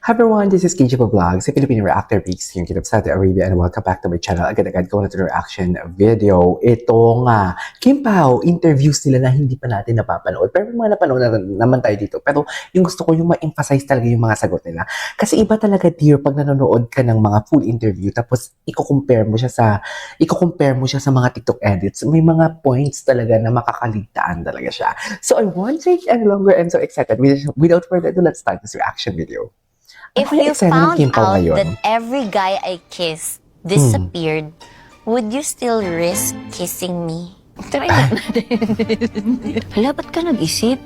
Hi everyone, this is KJ Vlog, sa Filipino Reactor Peaks here in Saudi Arabia, and welcome back to my channel. Agad-agad ko na ito reaction video. Ito nga, Kim Pao, interviews nila na hindi pa natin napapanood. Pero may mga napanood na naman tayo dito. Pero yung gusto ko yung ma-emphasize talaga yung mga sagot nila. Kasi iba talaga dear pag nanonood ka ng mga full interview tapos i-compare mo siya sa mga TikTok edits. May mga points talaga na makakaligtaan talaga siya. So I won't take any longer. I'm so excited. Without further ado, let's start this reaction video. If Ako you excited ng found Kim Pao out ngayon. that every guy I kissed disappeared, would you still risk kissing me? Try na natin. Hala, ba't ka nag-isip?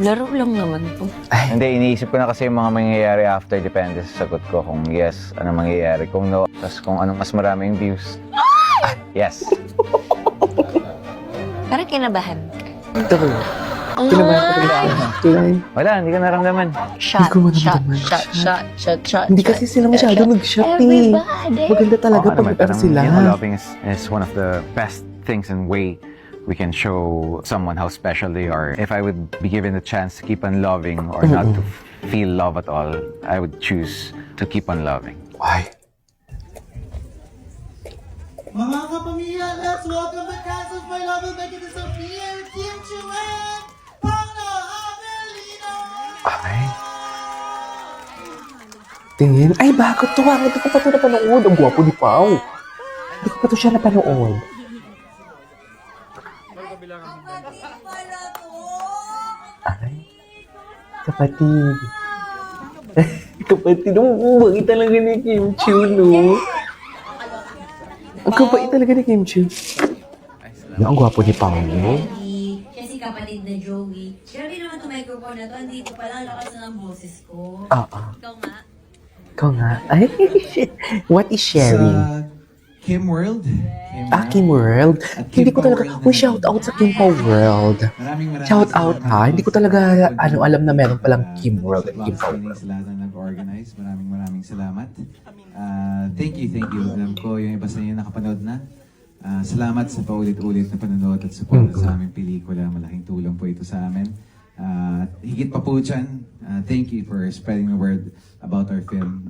Laro lang naman to. Hindi, iniisip ko na kasi yung mga mangyayari after, depende sa sagot ko. Kung yes, ano mangyayari. Kung no, tapos kung anong mas maraming views. Yes. Parang kinabahan. Ito ko. Kailangan. Wala, hindi ko naramdaman. Shot, ko shot, maramdaman. shot. Hindi kasi sila masyado nag-shot eh. Everybody. Maganda talaga Oo pag naman, ano parang, sila. you know, loving is one of the best things and way we can show someone how special they are. If I would be given the chance to keep on loving or not to feel love at all, I would choose to keep on loving. Ay. Mga kapamilya, let's welcome the cast of My Love and Becky to Sophia and Kim Chu and Paolo Avelino! Ay. Tingin. Ay, bago to. Hindi ko pa ito napanood. Ang gwapo ni Pao. Hindi ko pa ito siya napanood. Ay. Kapatid. Kapatid. Ang bait talaga ni Kim Chu, no? Ang kabait talaga ni Kim Chu. Ang gwapo ni Pao, no? Siya si kapatid na Joey. Grabe naman itong microphone na to. Andito pa lang, lakas na ng boses ko. Ikaw nga. Ikaw nga. Ay, what is sharing? Sa Kim World. Kim World. Hindi ko talaga, shout out sa Kim Pao World. Maraming Shout out ha. Hindi ko talaga alam na meron palang Kim World at Kim Pao World. Sa lahat na nag-organize. Maraming salamat. Thank you. Alam ko yung iba sa inyo nakapanood na. Salamat sa paulit-ulit na panonood at support sa aming pelikula. Malaking tulong po ito sa amin. Higit pa po dyan, thank you for spreading the word about our film.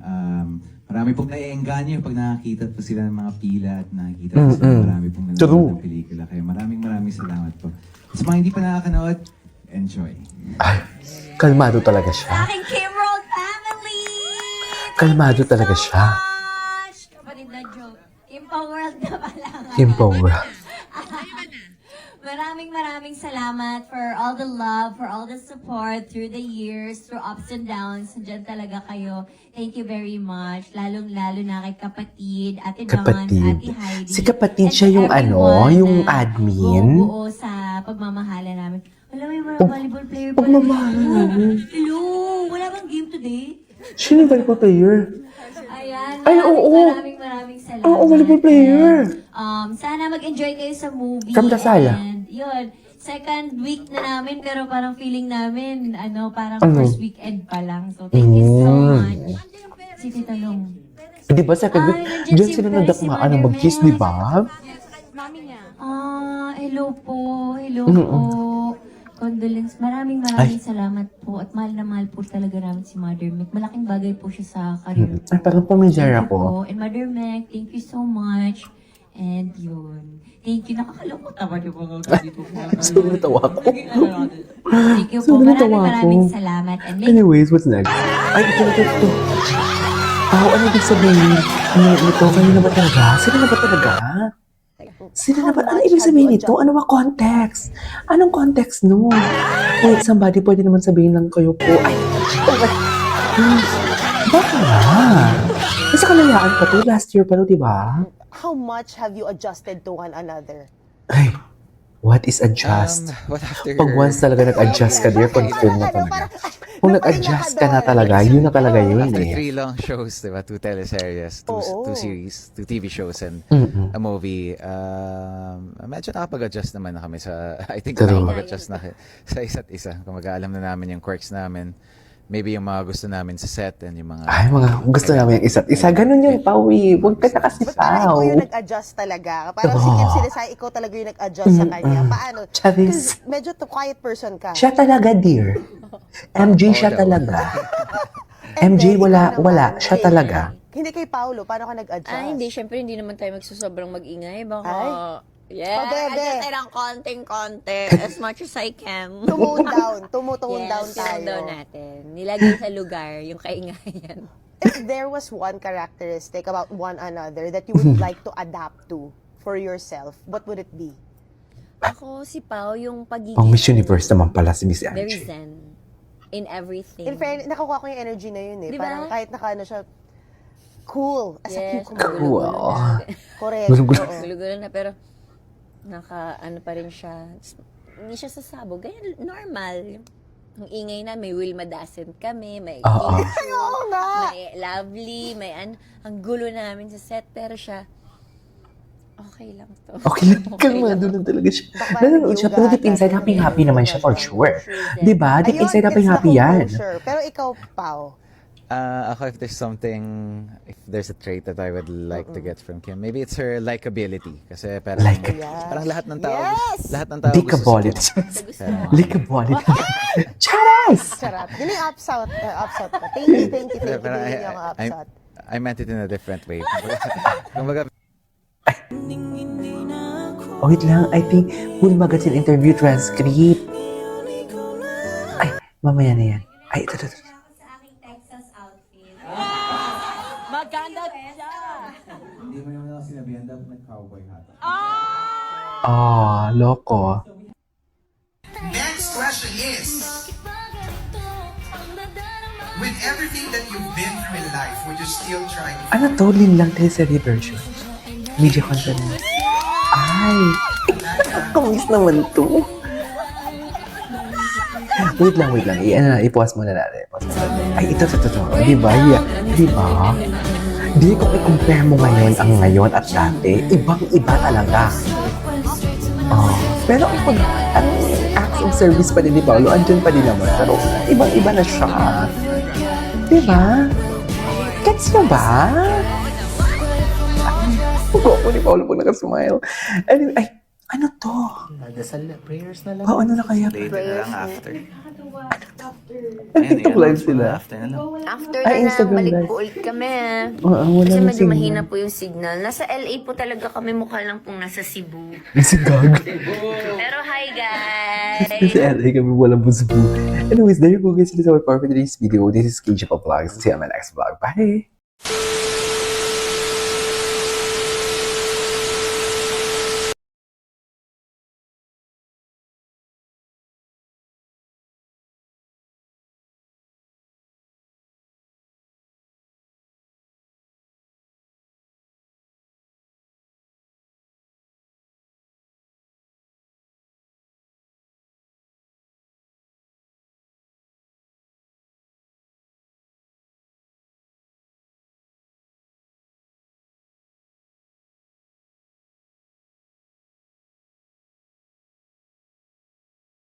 Marami pong naiengganyo pag nakakita po sila ng mga pila at nakakita po sila marami pong nanonood ng pelikula. Kaya maraming salamat po. Sa mga hindi pa nakakanood, enjoy. Ay, kalmado talaga siya. Aking Kim World family! Kalmado talaga siya. Gosh! Kapatid na Joe. Kim Pao World na pala. Kim Pao World. Maraming salamat for all the love, for all the support through the years, through ups and downs. Nandiyan talaga kayo. Thank you very much. Lalong-lalo na kay kapatid, Ate Dawn, Kapatid. Ate Heidi. Si kapatid and siya yung everyone yung na admin. buo sa pagmamahala namin. Wala, may mga volleyball player pala. Pagmamahala. Hello! Wala bang game today? Sino yung volleyball player? Ayan. Ay, oo. Maraming salamat. Oo, volleyball player. Sana mag-enjoy kayo sa movie. From the sala. And yun, second week na namin, pero parang feeling namin, parang Ano? first weekend pa lang. So, thank you so much. Si Tita Long. Di ba second week? nandiyan Diyan si sila Bryce, si nagdakmaan Mother mag-kiss, Mel. di ba? Hello po. Hello po. Condolence. Maraming salamat po. At mahal na mahal po talaga namin si Mother Meg. Malaking bagay po siya sa career ko. Ay, parang pamilyar Thank you ako. po. And Mother Meg, thank you so much. And yun. Thank you. Nakakalungkot naman yung mga ganito po. So, natawa ko. Thank you So, po. natawa Maraming ako. salamat. And make Anyways, what's next? Ay, ito. Ano ibig sabihin? Ito, kayo na ba talaga? Sino na ba talaga? Sino na ba? Ano ibig sabihin nito? Ano ba context? Anong context no? Wait, somebody, pwede naman sabihin lang kayo po. Ay, baka na? Nasa kalayaan pa to. Last year pa to, di ba? How much have you adjusted to one another? Ay, what is adjust? Pag once talaga nag-adjust ka, dear, confirm na talaga. Kung nag-adjust ka na talaga, yun na talaga yun After eh. 3 long shows, diba? 2 teleseries, 2 Oo. series, 2 TV shows, and a movie. Medyo nakapag-adjust naman na kami sa, I think True. nakapag-adjust na sa isa't isa. Kung mag-aalam na namin yung quirks namin, maybe yung mga gusto namin sa set and yung mga... Ay, mga gusto namin yung isa't isa. Ganun yung Pawi. Huwag ka na kasi Ba't parang Pao. ikaw yung nag-adjust talaga? Parang si Kim Sinisay, ikaw talaga yung nag-adjust sa kanya. Paano? Charis. Kasi medyo quiet person ka. Siya talaga, dear. MJ siya talaga. MJ, ikaw wala, naman. wala. Siya Hindi. talaga. Hindi kay Paolo, paano ka nag-adjust? Hindi, syempre hindi naman tayo magsusobrang mag-ingay. Baka, Ay. yeah, Pabebe. adjust tayo ng konting-konti as much as I can. Tumone down. Tumutone Yes, down tone down tayo. natin. Nilagay sa lugar yung kaingayan. If there was one characteristic about one another that you would like to adapt to for yourself, what would it be? Ako, si Pao, yung pagiging... Pang Miss Universe naman pala si Miss Very Angie. zen. In everything. In fairness, nakukuha ko yung energy na yun eh. Diba? Parang kahit nakaano siya, cool. As a Yes, cucumber. Cool. magulo-gulo na. Correct. Gulo-gulo. oo. Gulo-gulo na, pero ano pa rin siya. Hindi siya sasabog. Ganyan, normal. Ang ingay na, may Wilma Dasent kami, may Oo. Issue, Oo nga. may Lovely, may ang gulo namin sa set, pero siya, okay lang to. Okay lang, kalma, doon lang talaga siya. Baka Nanonood siya, pero deep inside, happy-happy naman siya for sure. Di ba? Deep Ayun, inside, it's the happy-happy yan. composure. Pero ikaw, Pao, Ako, if there's a trait that I would like to get from Kim, maybe it's her likability. Kasi parang, parang lahat ng tao, Yes! lahat ng tao Likabolit. Likabolit. Charas! sarap. Yun yung upsot. Upsot ka. Thank you. Pero Yun yung upsot. I meant it in a different way. Kumbaga, Oh, wait lang. I think Full Magazine interview transcript. Ay, mamaya na yan. Ay, ito. Sa aking Texas outfit. Hindi mo naman ako sinabihan, dapat nag-cowboy hat. Oh, loko. Next question is, with everything that you've been through in life, would you still try to Ano to? Lin lang teleserye version. Media conference. Ay, kamis naman to. Wait lang. I-pause muna natin. Ay, ito. Di ba? Yeah. Di ba? Di kung i-compare mo ngayon ang ngayon at dati, ibang-iba talaga. Oh. Pero ang acts of service pa din ni Paolo, andyan pa din naman. Pero ibang-iba na siya. Di ba? Gets nyo ba? Ako ni Paolo po nakasmile. Anyway, ay, ano to? Dasal na, prayers na lang. Oh, ano na kaya? later na lang after. TikTok live sila. After na lang. After Ay, na Instagram balik live. po ulit kami. Oo, wala Kasi na medyo signal. mahina po yung signal. Nasa LA po talaga kami, mukha lang pong nasa Cebu. Si Gag. Pero hi guys! Kasi LA kami walang busbo. Anyways, there you go guys. This is our for today's video. This is KJ Vlogs. See you on my next vlog. Bye!